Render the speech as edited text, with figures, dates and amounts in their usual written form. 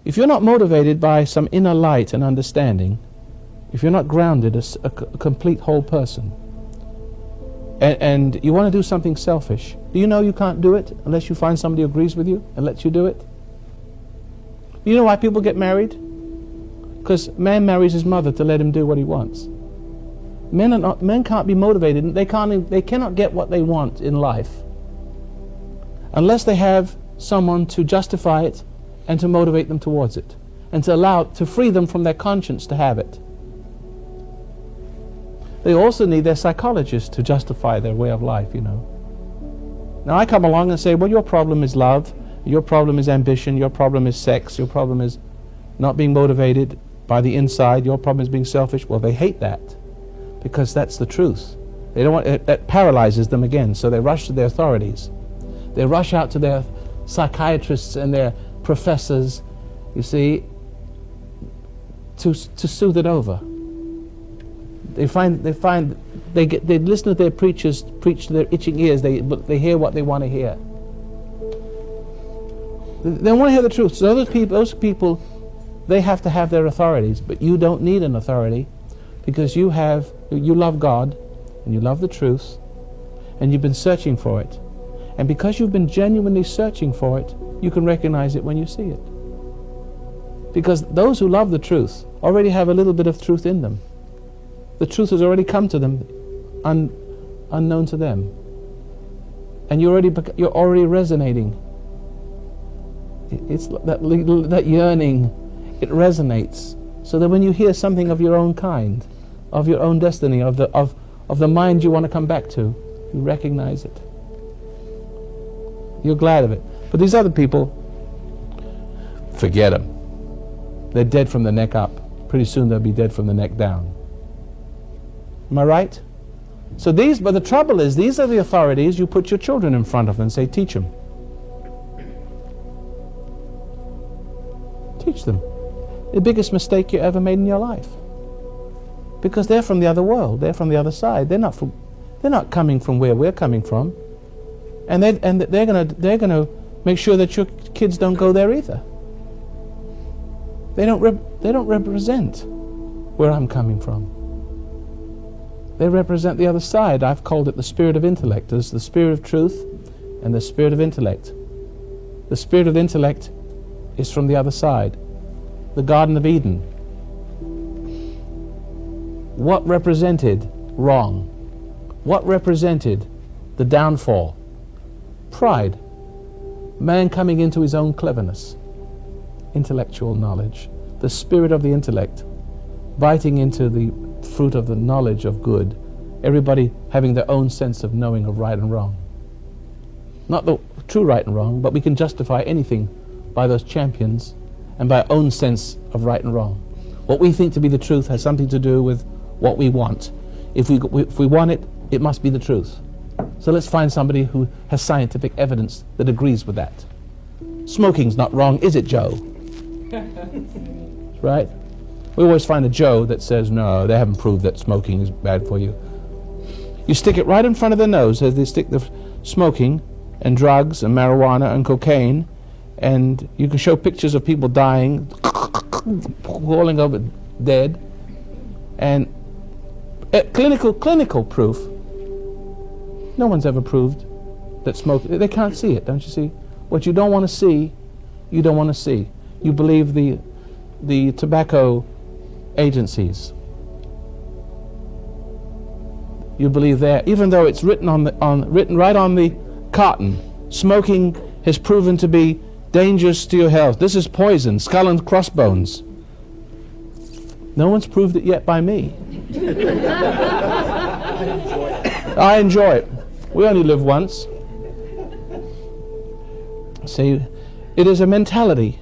If you're not motivated by some inner light and understanding, if you're not grounded as a complete whole person, and you want to do something selfish, do you know you can't do it unless you find somebody who agrees with you and lets you do it? Do you know why people get married? Because man marries his mother to let him do what he wants. Men can't be motivated. They cannot get what they want in life unless they have someone to justify it and to motivate them towards it, and to free them from their conscience to have it. They also need their psychologist to justify their way of life, you know. Now I come along and say, well, your problem is love, your problem is ambition, your problem is sex, your problem is not being motivated by the inside, your problem is being selfish. Well, they hate that because that's the truth. They don't want it, that paralyzes them again, so they rush to their authorities. They rush out to their psychiatrists and their professors, you see, to soothe it over. They listen to their preachers preach to their itching ears. They hear what they want to hear. They want to hear the truth. So those people, they have to have their authorities. But you don't need an authority, because you love God and you love the truth, and you've been searching for it. And because you've been genuinely searching for it, you can recognize it when you see it. Because those who love the truth already have a little bit of truth in them. The truth has already come to them, unknown to them. And you're already resonating. It's that yearning, it resonates. So that when you hear something of your own kind, of your own destiny, of the mind you want to come back to, you recognize it. You're glad of it. But these other people, forget them. They're dead from the neck up. Pretty soon they'll be dead from the neck down. Am I right? So but the trouble is, these are the authorities you put your children in front of and say, teach them. Teach them. The biggest mistake you ever made in your life. Because they're from the other world. They're from the other side. They're not coming from where we're coming from. And they're gonna make sure that your kids don't go there either. They don't represent where I'm coming from. They represent the other side. I've called it the spirit of intellect. There's the spirit of truth and the spirit of intellect. The spirit of intellect is from the other side. The Garden of Eden. What represented wrong? What represented the downfall? Pride. Man coming into his own cleverness. Intellectual knowledge. The spirit of the intellect biting into the fruit of the knowledge of good. Everybody having their own sense of knowing of right and wrong. Not the true right and wrong, but we can justify anything by those champions and by our own sense of right and wrong. What we think to be the truth has something to do with what we want. If we want it, it must be the truth. So let's find somebody who has scientific evidence that agrees with that. Smoking's not wrong, is it, Joe? Right? We always find a Joe that says, no, they haven't proved that smoking is bad for you. You stick it right in front of their nose as they stick the smoking and drugs and marijuana and cocaine, and you can show pictures of people dying, falling over dead, and clinical proof. No one's ever proved that smoking, they can't see it, don't you see? What you don't want to see, you don't want to see. You believe the tobacco agencies. You believe that, even though it's written written right on the carton, smoking has proven to be dangerous to your health. This is poison, skull and crossbones. No one's proved it yet by me. I enjoy it. We only live once. See, it is a mentality.